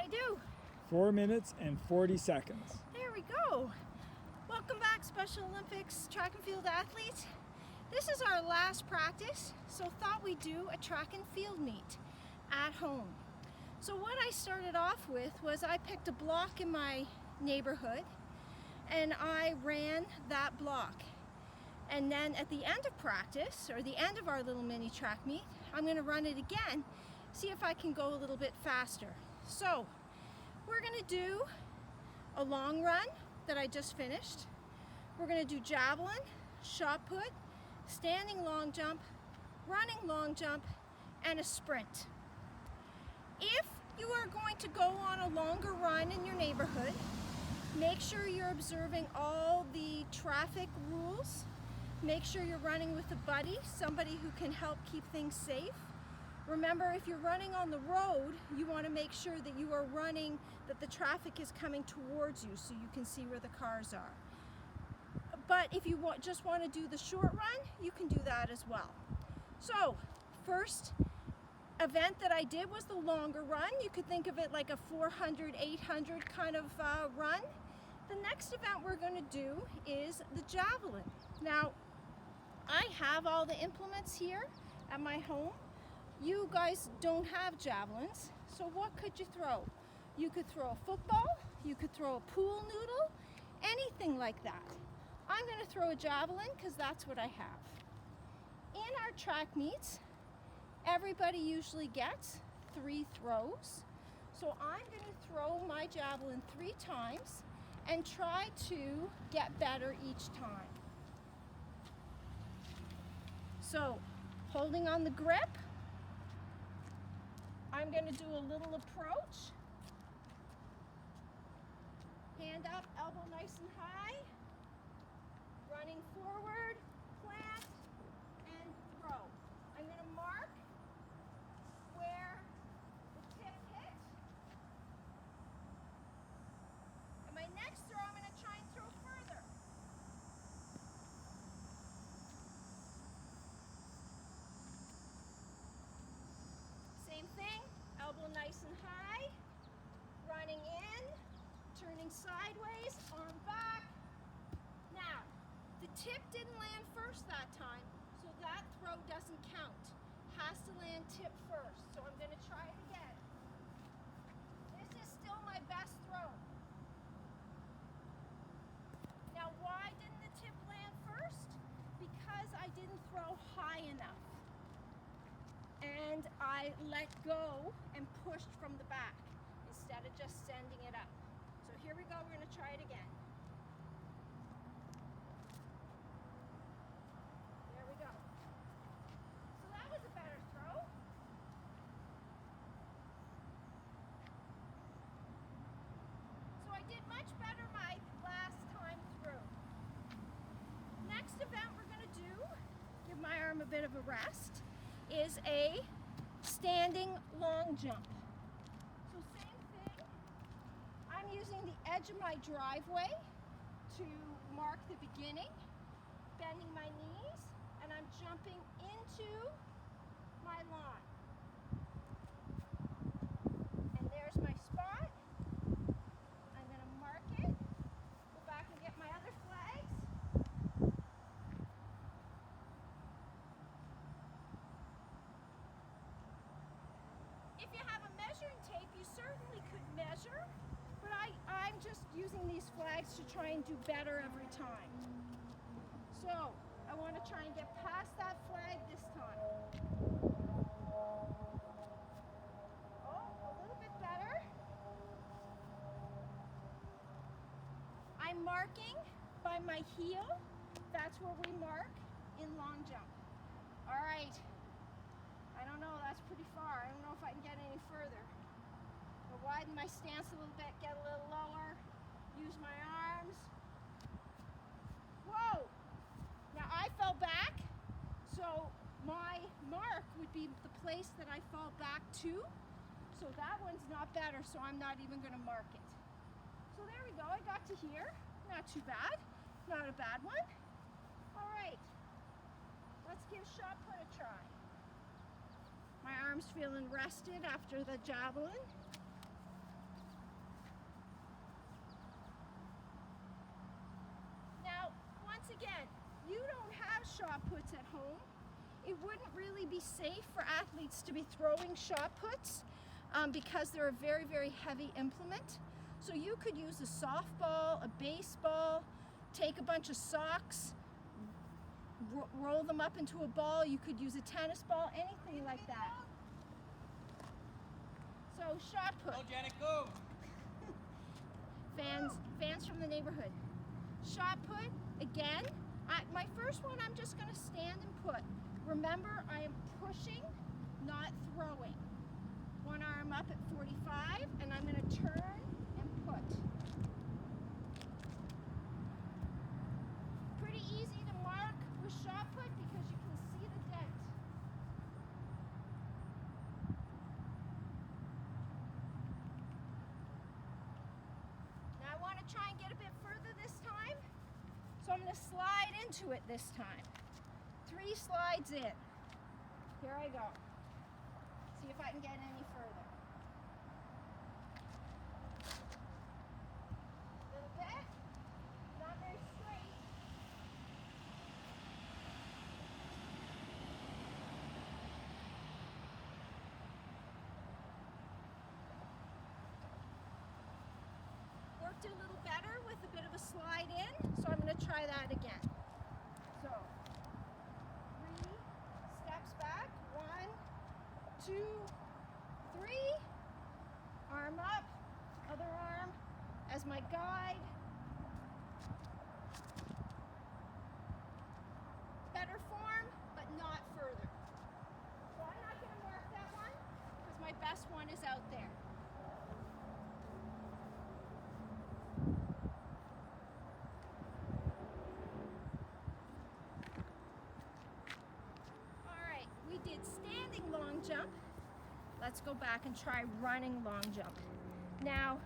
I do. 4 minutes and 40 seconds. There we go. Welcome back, Special Olympics track and field athletes. This is our last practice, so thought we'd do a track and field meet at home. So what I started off with was I picked a block in my neighborhood and I ran that block. And then at the end of practice, or the end of our little mini track meet, I'm going to run it again, see if I can go a little bit faster. So we're going to do a long run that I just finished. We're going to do javelin, shot put, standing long jump, running long jump, and a sprint. If you are going to go on a longer run in your neighborhood, make sure you're observing all the traffic rules. Make sure you're running with a buddy, somebody who can help keep things safe. Remember, if you're running on the road, you want to make sure that you are running, that the traffic is coming towards you so you can see where the cars are. But if you just want to do the short run, you can do that as well. So, first event that I did was the longer run. You could think of it like a 400, 800 kind of run. The next event we're going to do is the javelin. Now, I have all the implements here at my home. You guys don't have javelins, so what could you throw? You could throw a football, you could throw a pool noodle, anything like that. I'm going to throw a javelin because that's what I have. In our track meets, everybody usually gets 3 throws. So I'm going to throw my javelin 3 times and try to get better each time. So, holding on the grip, I'm going to do a little approach. Hand up, elbow nice and high. Running forward, plant, and throw. I'm going to mark where the tip hit. And my next throw, I'm going to try and throw further. Same thing, elbow nice and high, running in, turning sideways, arm back. Now, the tip didn't land first that time, so that throw doesn't count. Has to land tip first, so I'm going to try it again. This is still my best throw. Now, why didn't the tip land first? Because I didn't throw high enough. And I let go and pushed from the back instead of just sending it up. So here we go, we're going to try it again. There we go. So that was a better throw. So I did much better my last time through. Next event we're going to do, give my arm a bit of a rest, is a standing long jump. So same thing, I'm using the edge of my driveway to mark the beginning, bending my knees, and I'm jumping into my lawn. And there's my spot. I'm going to mark it, go back and get my other flags. If you have a measuring tape, you certainly could measure, but I'm just using these flags to try and do better every time. So, I want to try and get past that flag this time. Oh, a little bit better. I'm marking by my heel. That's where we mark in long jump. All right. I don't know, that's pretty far. I don't know if I can get any further. I'll widen my stance a little bit, get a little lower, use my arms. Whoa! Now I fell back, so my mark would be the place that I fall back to. So that one's not better, so I'm not even going to mark it. So there we go, I got to here. Not too bad, not a bad one. All right, let's give shot put a try. My arm's feeling rested after the javelin. wouldn't really be safe for athletes to be throwing shot puts because they're a very, very heavy implement. So you could use a softball, a baseball, take a bunch of socks, roll them up into a ball. You could use a tennis ball, anything like that. So shot put. Go, Janet, go! Fans from the neighborhood. Shot put, again, my first one I'm just going to stand and put. Remember, I am pushing, not throwing. One arm up at 45, and I'm going to turn and put. Pretty easy to mark with shot put because you can see the dent. Now I want to try and get a bit further this time, so I'm going to slide into it this time. 3 slides in. Here I go. See if I can get any further. A little bit. Not very straight. Worked a little better with a bit of a slide in, so I'm going to try that again. So, 3 steps back. 1, 2, 3. Arm up, other arm as my guide. Better form, but not further. So I'm not going to mark that one because my best one is out there. We did standing long jump. Let's go back and try running long jump. Now,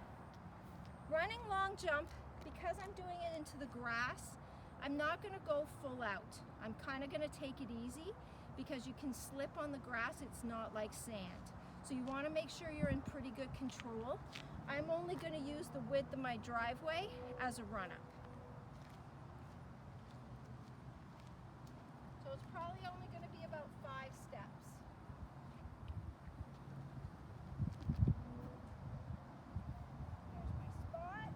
running long jump, because I'm doing it into the grass, I'm not going to go full out. I'm kind of going to take it easy because you can slip on the grass. It's not like sand. So you want to make sure you're in pretty good control. I'm only going to use the width of my driveway as a run-up. So it's probably only going to be about 5 steps. There's my spot.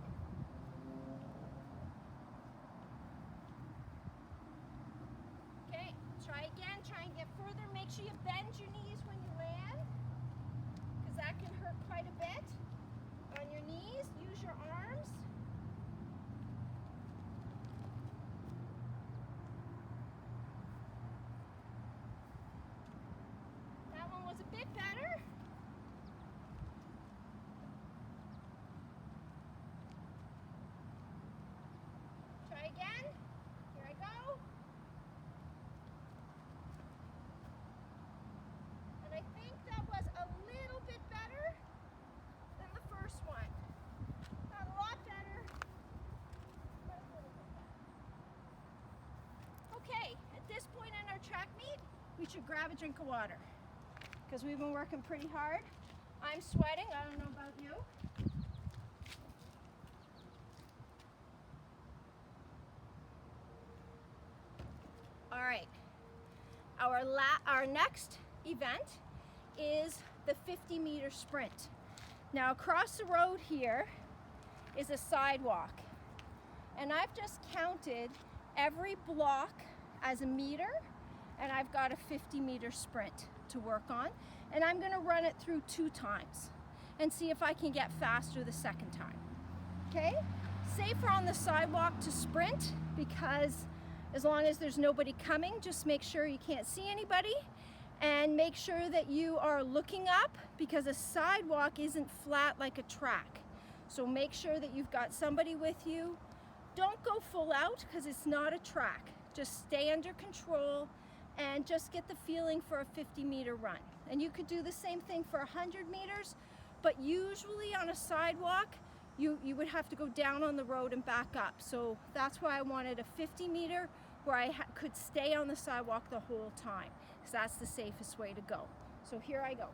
Okay, try again, try and get further. Make sure you bend your knees when you land, because that can hurt quite a bit. On your knees, use your arms. That one was a bit better. Try again. Here I go. And I think that was a little bit better than the first one. Not a lot better, but a little bit better. Okay, at this point in our track meet, we should grab a drink of water because we've been working pretty hard. I'm sweating, I don't know about you. All right, our next event is the 50-meter sprint. Now across the road here is a sidewalk, and I've just counted every block as a meter, and I've got a 50-meter sprint to work on, and I'm going to run it through 2 times and see if I can get faster the second time. Okay? Safer on the sidewalk to sprint, because as long as there's nobody coming, just make sure you can't see anybody, and make sure that you are looking up, because a sidewalk isn't flat like a track. So make sure that you've got somebody with you. Don't go full out because it's not a track. Just stay under control and just get the feeling for a 50-meter run. And you could do the same thing for 100 meters, but usually on a sidewalk, you would have to go down on the road and back up. So that's why I wanted a 50-meter where I could stay on the sidewalk the whole time, because that's the safest way to go. So here I go.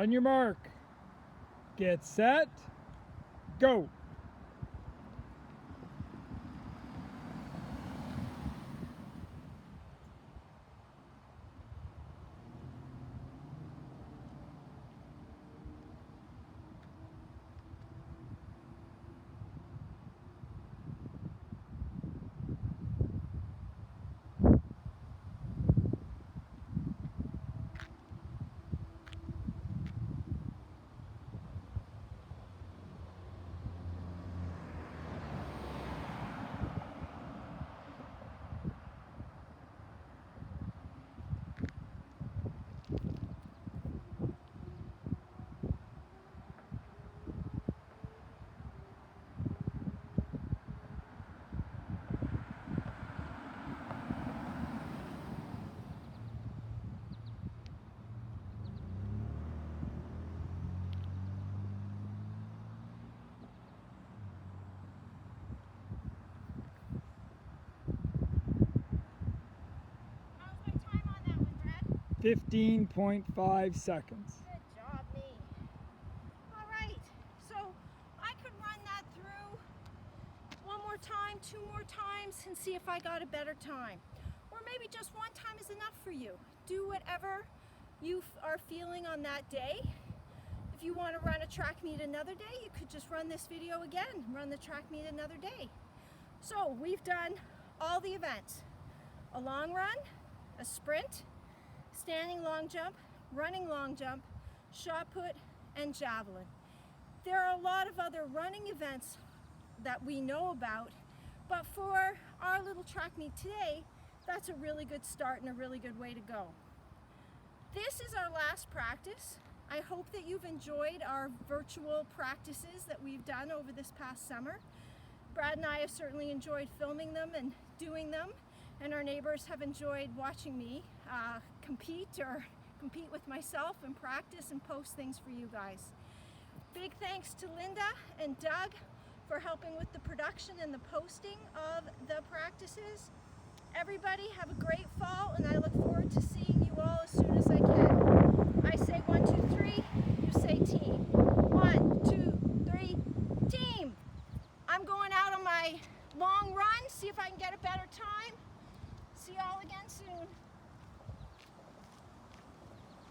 On your mark. Get set. Go. How's my time on that one, Brad? 15.5 seconds. Good job, me. All right, so I could run that through one more time, two more times, and see if I got a better time. Or maybe just one time is enough for you. Do whatever you are feeling on that day. If you want to run a track meet another day, you could just run this video again, run the track meet another day. So we've done all the events: a long run, a sprint, standing long jump, running long jump, shot put, and javelin. There are a lot of other running events that we know about, but for our little track meet today, that's a really good start and a really good way to go. This is our last practice. I hope that you've enjoyed our virtual practices that we've done over this past summer. Brad and I have certainly enjoyed filming them and doing them, and our neighbors have enjoyed watching me compete with myself and practice and post things for you guys. Big thanks to Linda and Doug for helping with the production and the posting of the practices. Everybody have a great fall, and I look forward to seeing you all as soon as I can. I say 1, 2, 3, you say team. 1, 2, 3, team. I'm going out on my long run, see if I can get a better time. See y'all again soon.